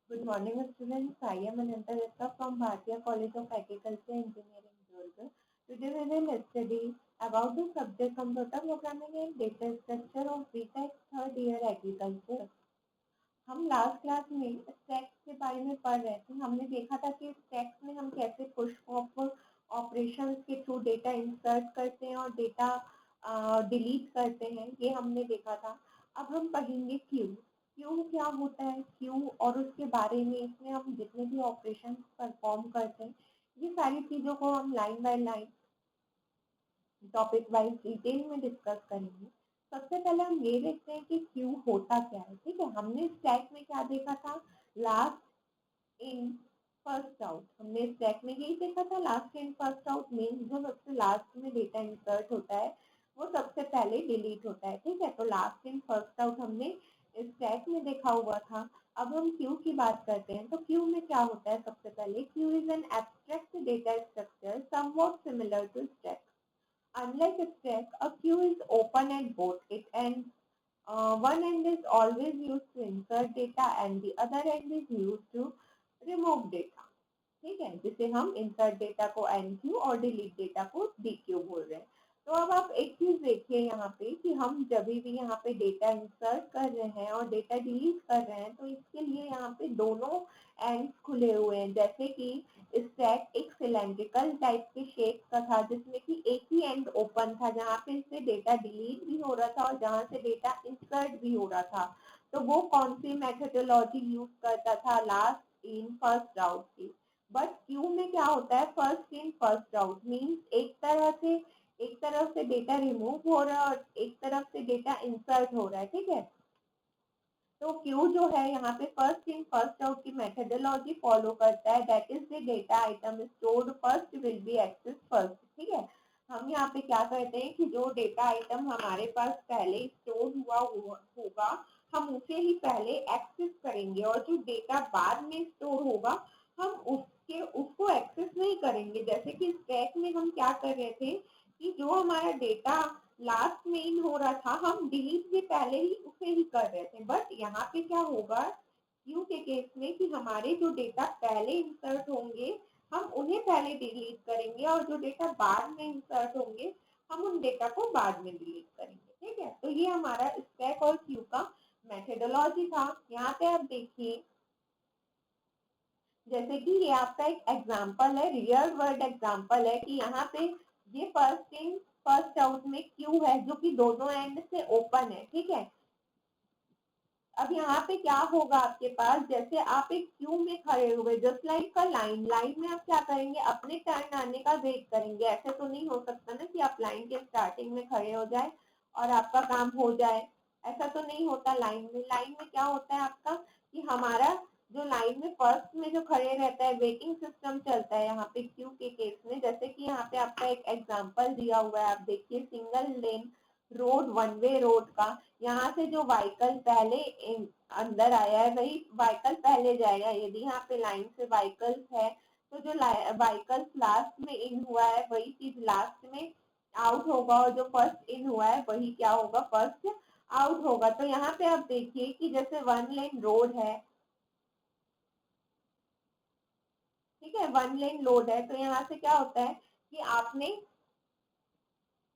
Good morning, students. I am Ananta Dutta from Bharatiya College of Agriculture Engineering, Durg. Today we will study about the subject Computer Programming and Data Structure of BTech Third Year Agriculture. हम last class में stacks के बारे में पढ़ रहे थे। हमने देखा था कि स्टैक्स में हम कैसे पुश पॉप ऑपरेशंस के थ्रू डेटा इंसर्ट करते हैं और डेटा डिलीट करते हैं, ये हमने देखा था। अब हम पढ़ेंगे क्यू। क्यू क्या होता है, क्यू और उसके बारे में, इसमें हम जितने भी ऑपरेशन परफॉर्म करते हैं, ये सारी चीज़ों को हम line by line topic wise detail में डिस्कस करेंगे। सबसे पहले हम ये देखते हैं कि क्यू होता क्या है। ठीक है, हमने स्टैक में क्या देखा था, लास्ट इन फर्स्ट आउट। हमने स्टैक में यही देखा था, last in first out means जो सबसे लास्ट में डेटा इंसर्ट होता है वो सबसे पहले डिलीट होता है। ठीक है, तो लास्ट इन फर्स्ट आउट हमने स्टैक में देखा हुआ था। अब हम क्यू की बात करते हैं, तो क्यू में क्या होता है। सबसे पहले queue is an abstract data structure somewhat similar to stack. Unlike a stack, a queue is open at both it and one end is always used to insert data and the other end is used to remove data. ठीक है, जिसे हम insert data को N Q और delete data को D Q बोल रहे हैं। तो अब आप एक चीज देखिए यहाँ पे कि हम जब भी यहाँ पे डेटा इंसर्ट कर रहे हैं और डेटा डिलीट कर रहे हैं, तो इसके लिए यहाँ पे दोनों एंड्स खुले हुए हैं। जैसे कि स्टैक एक सिलेंड्रिकल टाइप के शेप का था, जिसमें कि एक ही एंड ओपन था, जहाँ पे इससे डेटा डिलीट भी हो रहा था और जहाँ से डेटा इंसर्ट भी हो रहा था। तो वो कौन सी मेथोडोलॉजी यूज करता था, लास्ट इन फर्स्ट आउट की। बट क्यू में क्या होता है, first in first out means एक तरफ से डेटा रिमूव हो रहा है और एक तरफ से डेटा इंसर्ट हो रहा है। ठीक है, तो क्यू जो है यहाँ पे फर्स्ट इन फर्स्ट आउट की मेथोडोलॉजी फॉलो करता है। That is the data item stored first will be access first. ठीक है, हम यहाँ पे क्या करते हैं कि जो डेटा आइटम हमारे पास पहले स्टोर हुआ होगा, हम उसे ही पहले एक्सेस करेंगे और जो डेटा बाद में स्टोर होगा हम उसको एक्सेस नहीं करेंगे। जैसे कि स्टैक में हम क्या कर रहे थे कि जो हमारा डेटा लास्ट में इन हो रहा था, हम डिलीट भी पहले ही उसे ही कर रहे थे। बट यहाँ पे क्या होगा क्यू के केस में कि हमारे जो डेटा पहले इंसर्ट होंगे हम उन्हें पहले डिलीट करेंगे और जो डेटा बाद में इंसर्ट होंगे हम उन डेटा को बाद में डिलीट करेंगे। ठीक है, तो ये हमारा स्टैक और क्यू का मेथोडोलॉजी था। यहाँ पे आप देखिए, जैसे कि ये आपका एक एग्जाम्पल है, रियल वर्ल्ड एग्जाम्पल है कि यहाँ पे ये फर्स्ट इन फर्स्ट आउट में क्यू है जो कि दोनों एंड से ओपन है। ठीक है, अब यहाँ पे क्या होगा आपके पास, जैसे आप एक क्यू में खड़े हुए, जस्ट लाइक का लाइन में आप क्या करेंगे, अपने टर्न आने का वेट करेंगे। ऐसे तो नहीं हो सकता ना कि आप लाइन के स्टार्टिंग में खड़े हो जाए और आपका काम हो जाए, ऐसा तो नहीं होता। लाइन में क्या होता है आपका कि हमारा जो लाइन में फर्स्ट में जो खड़े रहता है, वेटिंग सिस्टम चलता है यहाँ पे क्यू के केस में। जैसे कि यहाँ पे आपका एक एग्जाम्पल दिया हुआ है, आप देखिए single lane road, one way road का। यहाँ से जो व्हीकल पहले अंदर आया है वही व्हीकल पहले जाएगा। यदि यहाँ पे लाइन से व्हीकल है तो जो व्हीकल लास्ट में इन हुआ है वही चीज लास्ट में आउट होगा और जो फर्स्ट इन हुआ है वही क्या होगा, फर्स्ट आउट होगा। तो यहाँ पे आप देखिए कि जैसे वन लेन रोड है, ठीक है, वन लेन रोड है, तो यहाँ से क्या होता है कि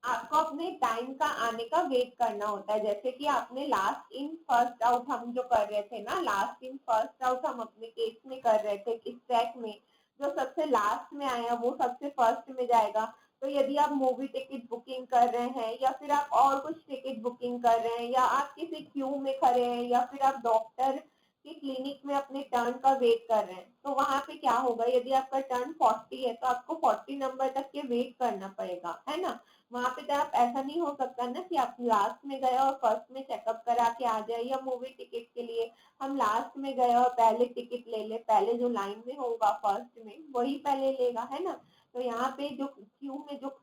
आपको अपने टाइम का आने का वेट करना होता है। जैसे कि आपने लास्ट इन फर्स्ट आउट हम जो कर रहे थे ना, लास्ट इन फर्स्ट आउट हम अपने केस में कर रहे थे इस ट्रैक में, जो सबसे लास्ट में आया वो सबसे फर्स्ट में जाएगा। तो यदि आप मूवी टिकट बुकिंग कर रहे हैं या फिर आप और कुछ टिकट बुकिंग कर रहे हैं या आप किसी क्यू में खड़े हैं या फिर आप डॉक्टर की क्लिनिक में अपने टर्न का वेट कर रहे हैं, तो वहां पे क्या होगा, यदि आपका टर्न 40 है तो आपको 40 नंबर तक के वेट करना पड़ेगा, है ना। वहां पे तो आप ऐसा नहीं हो सकता ना कि आप लास्ट में गए और फर्स्ट में चेकअप करा के आ जाए, या मूवी टिकट के लिए हम लास्ट में गए और पहले टिकट ले ले, पहले जो लाइन में होगा फर्स्ट में वही पहले लेगा, है ना। तो यहाँ पे जो क्यू में जो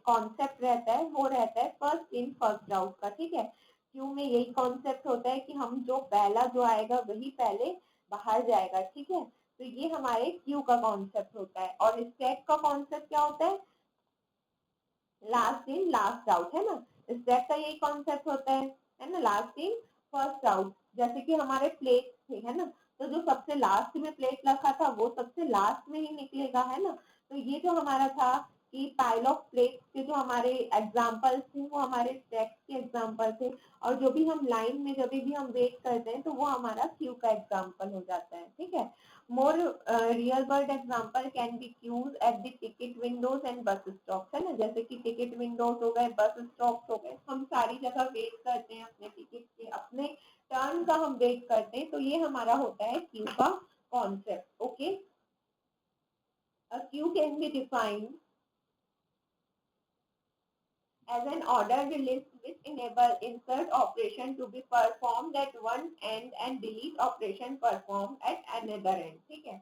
कॉन्सेप्ट रहता है वो रहता है फर्स्ट इन फर्स्ट आउट का। ठीक है, क्यू में यही कॉन्सेप्ट होता है कि हम जो पहला जो आएगा वही पहले बाहर जाएगा। ठीक है, तो ये हमारे क्यू का कॉन्सेप्ट होता है। और स्टैक का कॉन्सेप्ट क्या होता है, लास्ट इन लास्ट आउट, है ना। स्टैक का यही कॉन्सेप्ट होता है ना, लास्ट इन फर्स्ट आउट। जैसे कि हमारे प्लेट थे, है ना, तो जो सबसे लास्ट में प्लेट रखा था वो सबसे लास्ट में ही निकलेगा, है ना। तो ये जो हमारा था कि पाइल ऑफ प्लेट्स के जो हमारे एग्जाम्पल्स थे वो हमारे टेक्स्ट के एग्जाम्पल थे, और जो भी हम लाइन में जब भी हम वेट करते हैं तो वो हमारा क्यू का एग्जाम्पल हो जाता है, ठीक है। More real world example can be use at the ticket Windows and bus stop, है ना, जैसे कि टिकट विंडोज हो गए, बस स्टॉप हो गए, हम सारी जगह वेट करते हैं अपने टिकट के, अपने टर्न का हम वेट करते हैं, तो ये हमारा होता है क्यू का concept. Okay, a queue can be defined as an ordered list which enable insert operation to be performed at one end and delete operation performed at another end, ठीक है।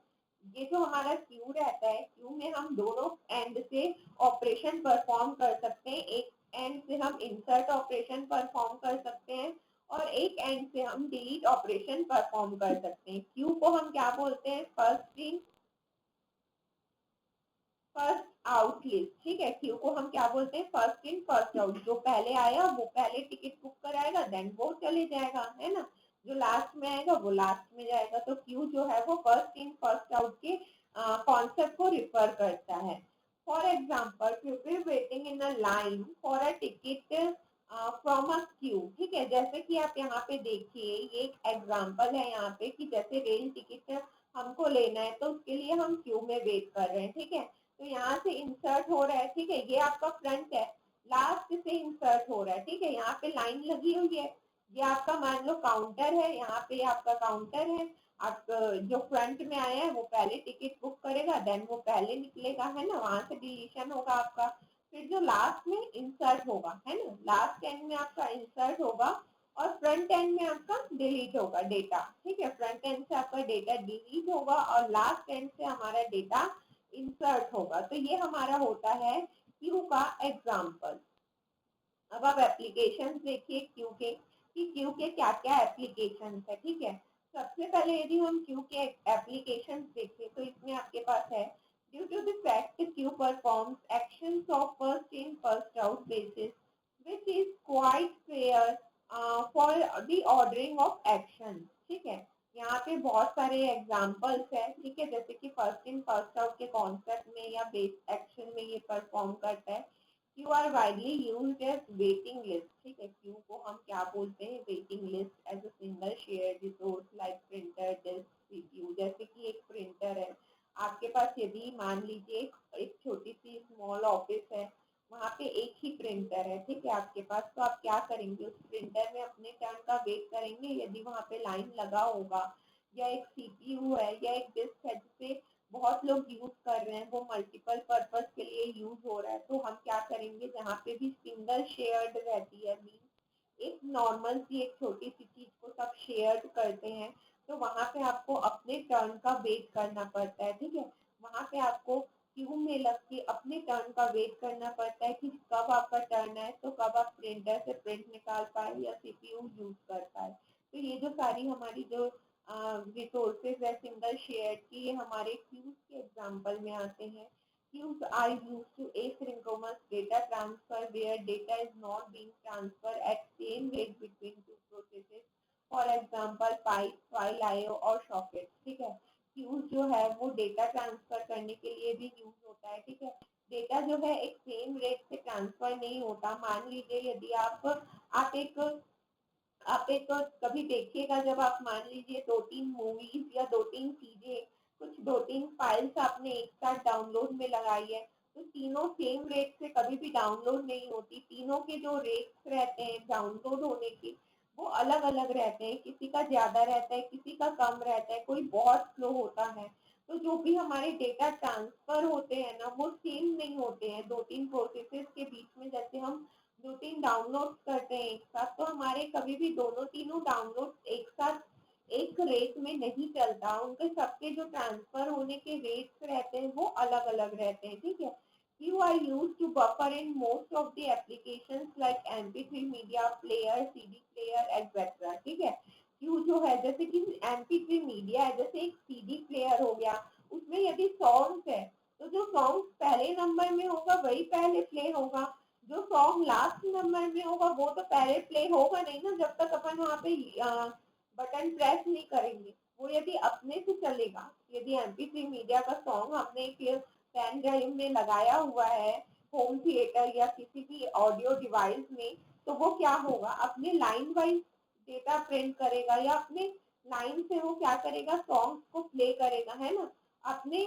ये जो हमारा क्यू रहता है, क्यू में हम दोनों एंड से ऑपरेशन परफॉर्म कर सकते हैं, एक एंड से हम इंसर्ट ऑपरेशन परफॉर्म कर सकते हैं और एक एंड से हम डिलीट ऑपरेशन परफॉर्म कर सकते हैं। क्यू को हम क्या बोलते हैं, first in first out list, ठीक है। क्यू को हम क्या बोलते हैं, फर्स्ट इन फर्स्ट आउट, जो पहले आया वो पहले टिकट बुक कराएगा, देन वो चले जाएगा, है ना, जो लास्ट में आएगा वो लास्ट में जाएगा। तो क्यू जो है वो फर्स्ट इन फर्स्ट आउट के कॉन्सेप्ट को रिफर करता है। For example, people waiting in a line for a ticket from a Q, ठीक है। जैसे कि आप यहाँ पे देखिए, ये एक एग्जाम्पल है यहाँ पे कि जैसे रेल टिकट हमको लेना है तो उसके लिए हम क्यू में वेट कर रहे हैं, ठीक है। तो यहाँ से इंसर्ट हो रहा है, ठीक है, ये आपका फ्रंट है, लास्ट से इंसर्ट हो रहा है, ठीक है, यहाँ पे लाइन लगी हुई है, ये आपका मान लो काउंटर है, यहाँ पे आपका काउंटर है। आप जो फ्रंट में आया है वो पहले टिकट बुक करेगा, देन वो पहले निकलेगा, है ना, वहां से डिलीशन होगा आपका। फिर जो लास्ट में इंसर्ट होगा, है ना, लास्ट एंड में आपका इंसर्ट होगा और फ्रंट एंड में आपका डिलीट होगा डेटा, ठीक है। फ्रंट एंड से आपका डेटा डिलीट होगा और लास्ट एंड से हमारा डेटा इंसर्ट होगा। तो ये हमारा होता है क्यू का एग्जाम्पल। अब आप एप्लीकेशन देखिए क्यू के, कि क्यू के क्या क्या एप्लीकेशन है, ठीक है। सबसे पहले यदि हम क्यू के एप्लीकेशन देखें तो इसमें आपके पास है, due to the fact queue performs actions of first in first out basis which is quite fair for the ordering of action, ठीक है। यहाँ पे बहुत सारे एग्जाम्पल्स है, ठीक है, जैसे कि फर्स्ट इन फर्स्ट आउट के कॉन्सेप्ट में या बेस एक्शन में ये परफॉर्म करता है। Queue are widely used as waiting list, ठीक है। क्यू को हम क्या बोलते हैं, waiting list as a single share resource like printer disk CPU. जैसे कि एक प्रिंटर है आपके पास, यदि मान लीजिए एक छोटी सी स्मॉल ऑफिस है, वहाँ पे एक ही प्रिंटर है, ठीक है, आपके पास, तो आप क्या करेंगे, उस प्रिंटर में अपने टर्न का वेट करेंगे, यदि वहाँ पे लाइन लगा होगा, या एक सीपीयू है या एक डिस्क है जिसे बहुत लोग यूज कर रहे हैं, वो मल्टीपल पर्पज के लिए यूज हो रहा है, तो हम क्या करेंगे, जहाँ पे भी सिंगल शेयर्ड रहती है, मीन एक नॉर्मल सी एक छोटी सी चीज को सब शेयर करते हैं, तो वहां पे आपको अपने टर्न का वेट करना पड़ता है, ठीक है। वहां पे आपको क्यू में लग के अपने टर्न का वेट करना पड़ता है कि कब आपका टर्न है, तो कब आप प्रिंटर से प्रिंट निकाल पाए या सीपीयू यूज कर पाए। तो ये जो सारी हमारी जो रिसोर्सेज है सिंगल शेयर की, ये हमारे क्यूज के एग्जाम्पल में आते हैं। Queues are used to asynchronous data transfer where data is not being transferred at same rate between two processes. For example, pipe, file IO और socket, ठीक है। Queues जो है वो डेटा ट्रांसफर करने के लिए भी यूज होता है, ठीक है। डेटा जो है एक सेम रेट से ट्रांसफर नहीं होता। मान लीजिए यदि आप एक कभी देखिएगा, जब आप मान लीजिए 2-3 मूवीज या 2-3 चीजें, कुछ 2-3 फाइल्स आपने एक साथ डाउनलोड में लगाई है, तो तीनों सेम रेट से कभी भी डाउनलोड नहीं होती। तीनों के जो रेट्स रहते हैं डाउनलोड होने के, वो अलग अलग रहते हैं, किसी का ज्यादा रहता है, किसी का कम रहता है, कोई बहुत स्लो होता है। तो जो भी हमारे डेटा ट्रांसफर होते हैं ना, वो सेम नहीं होते हैं 2-3 प्रोसेसेस के बीच में। जैसे हम 2-3 डाउनलोड करते हैं एक साथ, तो हमारे कभी भी दोनों तीनों डाउनलोड एक साथ एक रेट में नहीं चलता, उनके सबके जो ट्रांसफर होने के रेट्स रहते हैं वो अलग अलग रहते हैं, ठीक है। You are used to buffer in most of the applications like MP3 media player, CD player, etc. ठीक है। क्यू जो है, जैसे कि MP3 मीडिया है, जैसे एक CD प्लेयर हो गया, उसमें यदि सॉन्ग्स है तो जो सॉन्ग पहले नंबर में होगा वही पहले प्ले होगा, जो सॉन्ग लास्ट नंबर में होगा वो तो पहले प्ले होगा नहीं ना, जब तक अपन वहाँ पे बटन प्रेस नहीं करेंगे। वो यदि अपने से चलेगा, यदि MP3 मीडिया का सॉन्ग हमने एक पेन ड्राइव में लगाया हुआ है, होम थिएटर या किसी भी ऑडियो डिवाइस में, तो वो क्या होगा, अपने लाइन वाइज डेटा प्रिंट करेगा या अपने लाइन से वो क्या करेगा, सॉन्ग को प्ले करेगा, है ना, अपने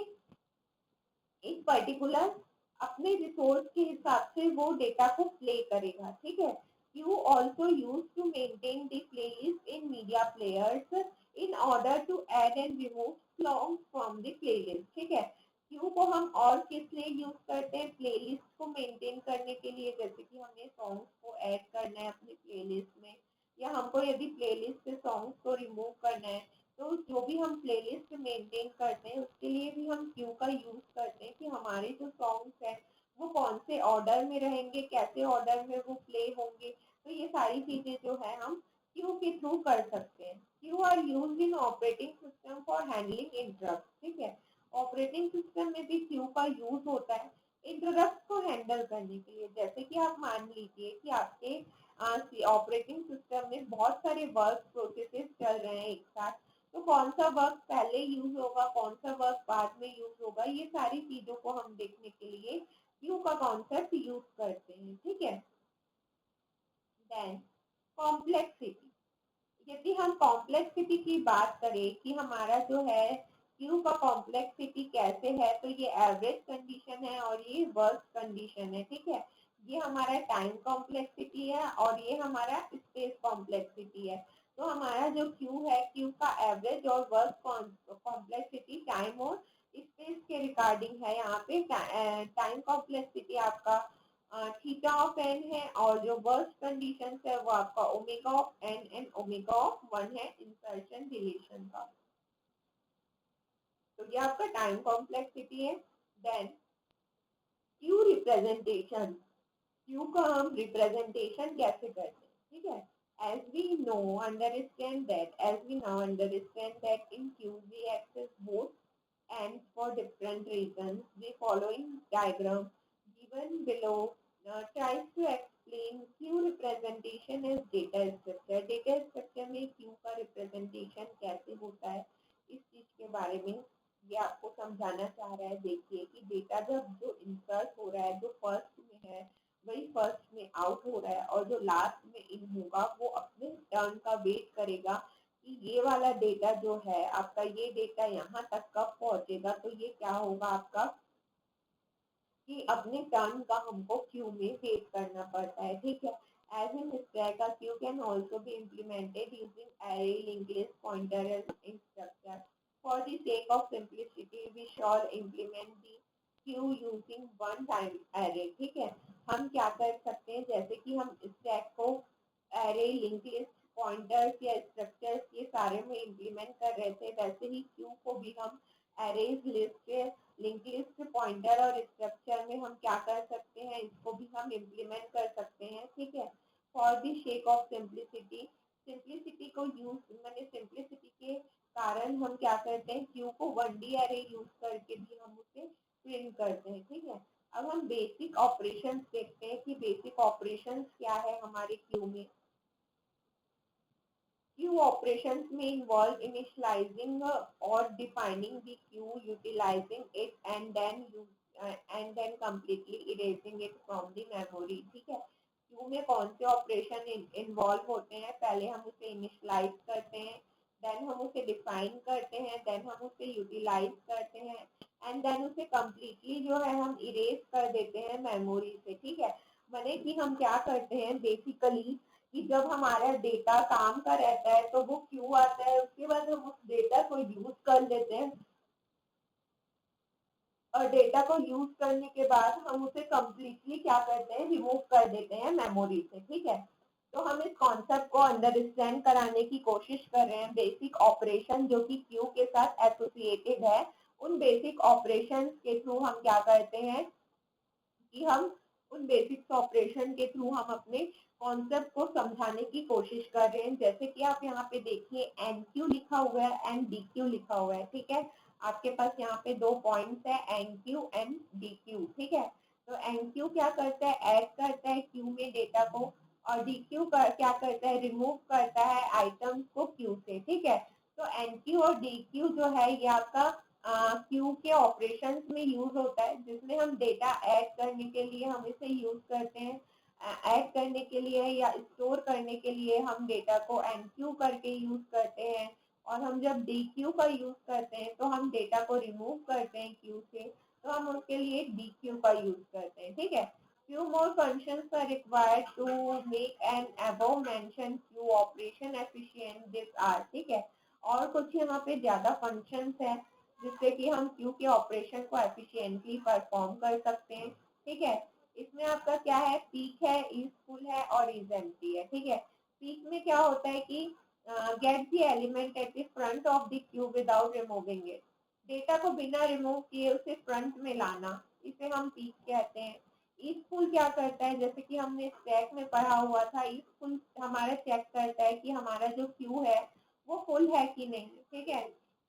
एक पर्टिकुलर अपने रिसोर्स के हिसाब से वो डेटा को प्ले करेगा, ठीक है। You also use to maintain the playlist in media players in order to add and remove song from the playlist, ठीक है। क्यू को हम और किस लिए यूज करते हैं, प्लेलिस्ट को मेंटेन करने के लिए, जैसे कि हमने सॉन्ग्स को ऐड करना है अपनी प्लेलिस्ट में, या हमको यदि प्लेलिस्ट से सॉन्ग्स को रिमूव करना है, तो जो भी हम प्लेलिस्ट मेंटेन करते हैं उसके लिए भी हम क्यू का यूज करते हैं कि हमारे जो सॉन्ग्स हैं वो कौन से ऑर्डर में रहेंगे, कैसे ऑर्डर में वो प्ले होंगे, तो ये सारी चीजें जो है हम क्यू के थ्रू कर सकते हैं। Q R use in operating system for handling interrupt, ठीक है। ऑपरेटिंग सिस्टम में भी क्यू का यूज होता है इंटरप्ट को हैंडल करने के लिए। जैसे कि आप मान लीजिए कि आपके ऑपरेटिंग सिस्टम में बहुत सारे वर्क प्रोसेसेस चल रहे हैं एक साथ, तो कौन सा वर्क पहले यूज होगा, कौन सा वर्क बाद में यूज होगा, ये सारी चीजों को हम देखने के लिए क्यू का कॉन्सेप्ट यूज करते हैं, ठीक है। देन कॉम्प्लेक्सिटी, यदि हम कॉम्प्लेक्सिटी की बात करें कि हमारा जो है क्यू का कॉम्प्लेक्सिटी कैसे है, तो ये एवरेज कंडीशन है और ये वर्स्ट कंडीशन है, ठीक है। ये हमारा टाइम कॉम्प्लेक्सिटी है और ये हमारा स्पेस कॉम्प्लेक्सिटी है। तो हमारा जो क्यू है, क्यू का एवरेज और वर्स्ट कॉम्प्लेक्सिटी टाइम और स्पेस के रिगार्डिंग है। यहाँ पे टाइम कॉम्प्लेक्सिटी आपका थीटा ऑफ एन है और जो वर्स्ट कंडीशन है वो आपका omega of N and omega of one है इंसर्शन डिलीशन का। तो ये आपका टाइम कॉम्प्लेक्सिटी है। देन क्यू रिप्रेजेंटेशन, क्यू का हम रिप्रेजेंटेशन कैसे करते हैं, ठीक है। as we know understand that as we now understand that in Q we access both ends for different reasons. The following diagram given below tries to explain Q representation as data structure. Data structure में Q का representation कैसे होता है, इस चीज के बारे में ये आपको समझाना चाह रहा है। देखिए कि डेटा जब जो इंसर्ट हो रहा है, जो फर्स्ट में है वही फर्स्ट में आउट हो रहा है, और जो लास्ट में इन होगा वो अपने टर्न का वेट करेगा कि ये वाला डेटा जो है आपका, ये डेटा यहाँ तक कब पहुंचेगा, तो ये क्या होगा आपका कि अपने टर्न का हमको क्यू में वेट करना पड़ता है, ठीक है। As in stack, a queue can also be implemented using array, linked list, pointer as instructor. For the sake of simplicity, we shall implement the queue using one time array, ठीक है। हम क्या कर सकते हैं, जैसे कि हम स्टैक को एरे, लिंक लिस्ट, पॉइंटर्स या स्ट्रक्चर्स ये सारे में इम्प्लीमेंट कर रहे थे, वैसे ही क्यू को भी हम arrays, list, link list, pointer और स्ट्रक्चर में हम क्या कर सकते हैं, इसको भी हम इम्प्लीमेंट कर सकते हैं, ठीक है। For the shake of simplicity, simplicity को यूज मैंने सिंप्लिसिटी के कारण हम क्या करते हैं, क्यू को 1D एरे यूज करके भी हम उसे प्रिंट करते हैं, ठीक है। अब हम बेसिक ऑपरेशंस देखते हैं कि बेसिक ऑपरेशंस क्या है हमारे क्यू में। Queue operations may involve initializing or defining the queue, utilizing it, and then completely erasing it from the memory, ठीक है। क्यू में कौन से ऑपरेशन इन्वॉल्व होते हैं, पहले हम उसे इनिशलाइज करते हैं, देन हम उसे डिफाइन करते हैं, देन हम उसे यूटिलाइज करते हैं, एंड देन उसे कम्प्लीटली जो है हम इरेज कर देते हैं मेमोरी से, ठीक है। माने कि हम क्या करते हैं बेसिकली कि जब हमारा डेटा काम का रहता है तो वो क्यू आता है, उसके बाद हम उस डेटा को यूज कर लेते हैं, और डेटा को यूज करने के बाद हम उसे कम्प्लीटली क्या करते हैं, रिमूव कर देते हैं मेमोरी से, ठीक है। तो हम इस कॉन्सेप्ट को अंडरस्टैंड कराने की कोशिश कर रहे हैं। बेसिक ऑपरेशन जो कि क्यू के साथ एसोसिएटेड है, उन बेसिक ऑपरेशन के थ्रू हम क्या करते हैं कि हम उन बेसिक्स ऑपरेशन के थ्रू हम अपने कॉन्सेप्ट को समझाने की कोशिश कर रहे हैं। जैसे कि आप यहाँ पे देखिए एन क्यू लिखा हुआ है एंड डी क्यू लिखा हुआ है, ठीक है। आपके पास यहाँ पे दो पॉइंट्स है, enqueue and dequeue, ठीक है। तो एन क्यू क्या करता है, ऐड करता है क्यू में डेटा को, और क्या करता है, रिमूव करता है आइटम्स को क्यू से, ठीक है। तो एनक्यू और डीक्यू जो है ये आपका क्यू के ऑपरेशंस में यूज होता है, जिसमें हम डेटा ऐड करने के लिए हम इसे यूज करते हैं। ऐड करने के लिए या स्टोर करने के लिए हम डेटा को एनक्यू करके यूज करते हैं, और हम जब डीक्यू का यूज करते हैं तो हम डेटा को रिमूव करते हैं क्यू से, तो हम उसके लिए डीक्यू का यूज करते हैं, ठीक है। Few more functions are required to make an above mentioned queue operation efficient. This are, ठीक है। और कुछ यहाँ पे ज्यादा functions है जिससे कि हम क्यू के ऑपरेशन को एफिशिएंटली परफॉर्म कर सकते हैं, ठीक है। इसमें आपका क्या है, पीक है, इज फुल है और इज एम्प्टी है, ठीक है। पीक में क्या होता है कि get the element eight the front of the Q without removing it, data को बिना रिमूव किए उसे फ्रंट में लाना, इसे हम पीक कहते हैं। ईच फुल क्या करता है, जैसे कि हमने स्टैक में पढ़ा हुआ था, ईच फुल हमारा चेक करता है कि हमारा जो क्यू है वो फुल है कि नहीं, ठीक है।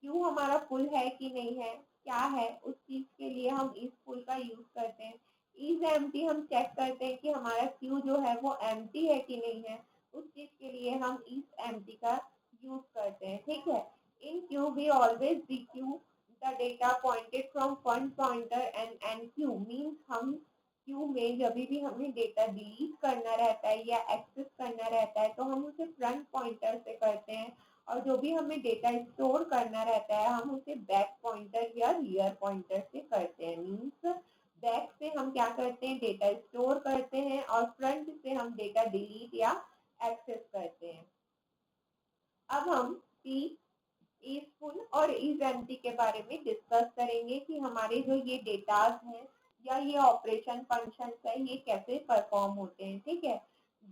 क्यू हमारा फुल है कि नहीं है, क्या है, उस चीज के लिए हम इस फुल का यूज करते हैं। इज एम्प्टी हम चेक करते हैं कि हमारा क्यू जो है वो एम्प्टी है कि नहीं है, उस चीज के लिए हम इज एम्प्टी का यूज करते हैं, ठीक है। In Q we always dequeue the data pointed from front pointer and Q means हम क्यू में जब भी हमें डेटा डिलीट करना रहता है या एक्सेस करना रहता है तो हम उसे फ्रंट पॉइंटर से करते हैं, और जो भी हमें डेटा स्टोर करना रहता है हम उसे बैक पॉइंटर या रियर पॉइंटर से करते हैं। मीन्स बैक से हम क्या करते हैं, डेटा स्टोर करते हैं, और फ्रंट से हम डेटा डिलीट या एक्सेस करते हैं। अब हम पी इज फुल और इज एम्प्टी के बारे में डिस्कस करेंगे कि हमारे जो ये डेटास हैं या ये ऑपरेशन फंक्शंस है ये कैसे परफॉर्म होते हैं, ठीक है।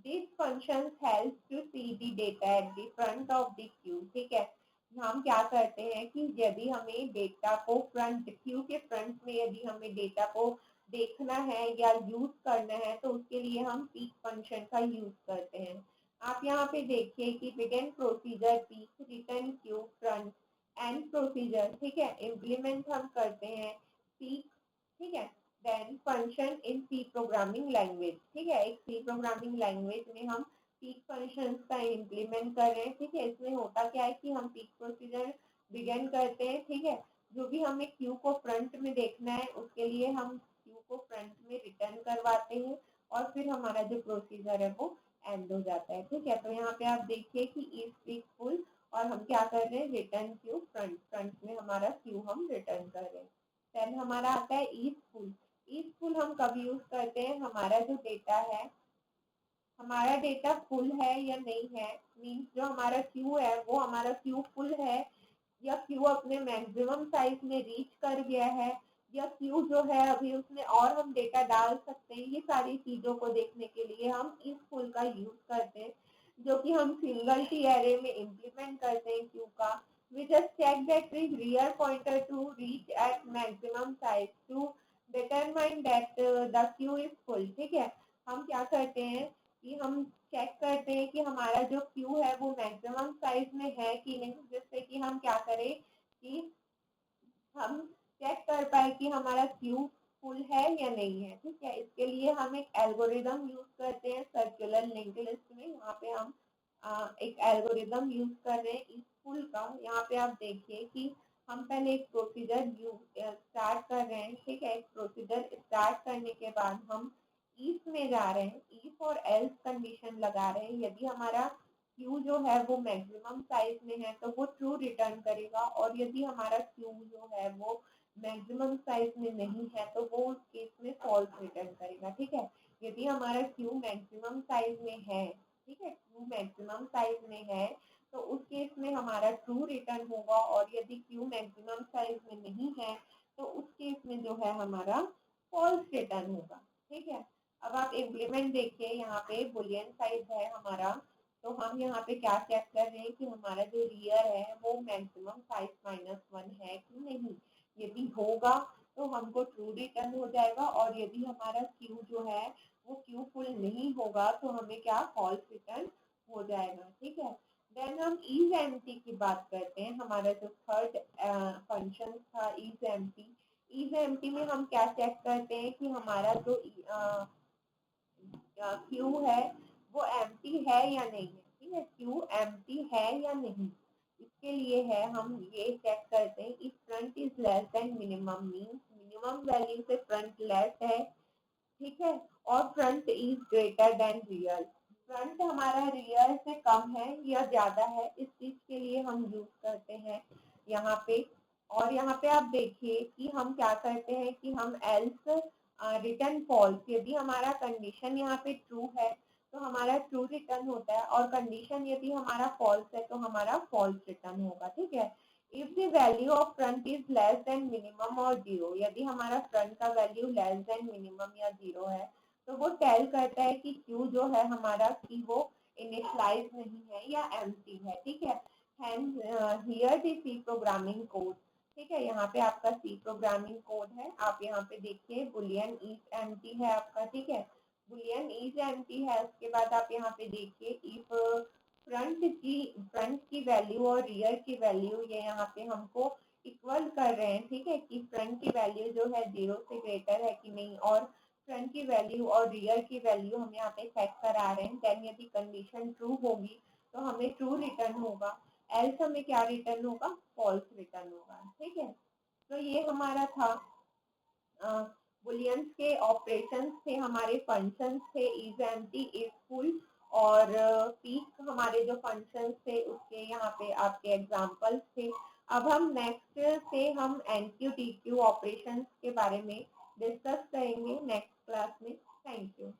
This functions help to see the data at the front of the queue, ठीक है। हम क्या करते हैं कि यदि हमें डेटा को फ्रंट क्यू के फ्रंट में यदि हमें डेटा को देखना है या यूज करना है तो उसके लिए हम पीक फंक्शन का यूज करते हैं। आप यहाँ पे देखिए कि begin procedure, peek, return queue, front, end procedure, ठीक है, इम्प्लीमेंट हम करते हैं पीक, ठीक है। Then function in C programming language, ठीक है, एक सी प्रोग्रामिंग लैंग्वेज में हम पीक फंक्शन का इम्प्लीमेंट कर रहे हैं, ठीक है। इसमें होता क्या है कि हम पीक प्रोसीजर बिगिन करते हैं, ठीक है। जो भी हमें क्यू को फ्रंट में देखना है उसके लिए हम क्यू को फ्रंट में रिटर्न करवाते हैं, और फिर हमारा जो प्रोसीजर है वो एंड हो जाता है, ठीक है। तो यहाँ पे आप देखिए कि इज पीक फुल और हम क्या कर रहे हैं, रिटर्न क्यू फ्रंट, फ्रंट में हमारा क्यू हम रिटर्न कर रहे हैं। देन हमारा आता है इज फुल। इज फुल हम कब यूज करते हैं, हमारा जो डेटा है, हमारा डेटा फुल है या नहीं है, मीन्स जो हमारा क्यू है वो हमारा क्यू फुल है या क्यू अपने मैक्सिमम साइज में रीच कर गया है, या क्यू जो है अभी उसमें और हम डेटा डाल सकते हैं, ये सारी चीजों को देखने के लिए हम इस फुल का यूज करते हैं, जो कि हम सिंगल टी एरे में इम्प्लीमेंट करते हैं क्यू का। We just check that with rear pointer to reach at maximum size to determine that the queue is full, ठीक है। हम क्या करते हैं कि हम चेक करते हैं कि हमारा जो क्यू है वो मैक्सिमम साइज में है कि नहीं, जिससे कि हम क्या करें कि हम चेक कर पाए कि हमारा क्यू फुल है या नहीं है, ठीक है। इसके लिए हम एक एल्गोरिदम यूज करते हैं सर्कुलर लिंक लिस्ट में। यहाँ पे हम एक एल्गोरिदम यूज कर रहे हैं इस फुल का। यहाँ पे आप देखिए कि हम पहले एक प्रोसीजर स्टार्ट कर रहे हैं, ठीक है। एक प्रोसीजर स्टार्ट करने के बाद हम इफ में जा रहे हैं, इफ और एल्स कंडीशन लगा रहे हैं। यदि हमारा क्यू जो है वो मैक्सिमम साइज में है तो वो ट्रू रिटर्न करेगा, और यदि हमारा क्यू जो है वो मैक्सिमम साइज में नहीं है तो वो उस केस में फॉल्स रिटर्न करेगा, ठीक है। यदि हमारा क्यू मैक्सिमम साइज में है, ठीक है, क्यू मैक्सिमम साइज में है तो उस केस में हमारा ट्रू रिटर्न होगा, और यदि क्यू मैक्सिमम साइज में नहीं है तो उस केस में जो है हमारा फॉल्स रिटर्न होगा, ठीक है। अब आप इम्प्लीमेंट देखिए, यहाँ पे बुलियन साइज है हमारा, तो हम यहाँ पे क्या चेक कर रहे हैं कि हमारा जो रियर है वो मैक्सिमम साइज -1 है कि नहीं। यदि होगा तो हमको ट्रू रिटर्न हो जाएगा, और यदि हमारा क्यू जो है वो क्यू फुल नहीं होगा तो हमें क्या फॉल्स रिटर्न हो जाएगा, ठीक है। देन हम इज एम्प्टी की बात करते हैं। हमारा जो थर्ड फंक्शन था इज एम्प्टी। इज एम्प्टी में हम क्या चेक करते हैं कि हमारा जो क्यू है वो एम्प्टी है या नहीं है, ठीक है, क्यू एम्प्टी है या नहीं। इसके लिए है हम ये चेक करते हैं if front is less than minimum, means minimum value से फ्रंट लेस है, ठीक है, और front is greater than real, front हमारा रियल से कम है या ज्यादा है, इस चीज के लिए हम यूज करते हैं यहाँ पे। और यहाँ पे आप देखिए कि हम क्या करते हैं कि हम एल्स रिटर्न फॉल्स, यदि हमारा कंडीशन यहाँ पे ट्रू है तो हमारा ट्रू रिटर्न होता है, और कंडीशन यदि हमारा फॉल्स है तो हमारा फॉल्स रिटर्न होगा, ठीक है। If the value of front is less than minimum और जीरो, यदि हमारा फ्रंट का वैल्यू लेस देन मिनिमम या जीरो है तो वो टेल करता है कि क्यू जो है हमारा कि वो इनिशियलाइज नहीं है या एम्प्टी है, ठीक है। Here the C programming code, ठीक है, यहाँ पे आपका सी प्रोग्रामिंग कोड है, आप यहाँ पे देखिए बुलियन इज एम्प्टी है आपका, ठीक है, बुलियन इज एम्प्टी है। उसके बाद आप यहाँ पे देखिए इफ फ्रंट की वैल्यू और रियर की वैल्यू ये यहाँ पे हमको इक्वल कर रहे हैं, ठीक है, कि फ्रंट की वैल्यू जो है जीरो से ग्रेटर है कि नहीं, और फ्रंट की वैल्यू और रियर की वैल्यू हम यहाँ पे चेक करा रहे हैं, देन यदि कंडीशन ट्रू होगी तो हमें ट्रू रिटर्न होगा, एल्स हमें क्या रिटर्न होगा, फॉल्स रिटर्न होगा, ठीक है। तो ये हमारा था बुलियंस के ऑपरेशंस थे, हमारे फंक्शंस थे इज एम्प्टी इज फुल, और पीक हमारे जो फंक्शंस थे उसके यहाँ पे आपके एग्जांपल्स थे। अब हम नेक्स्ट से हम एनक्यू टीक्यू ऑपरेशंस के बारे में डिस्कस करेंगे नेक्स्ट क्लास में। Thank you.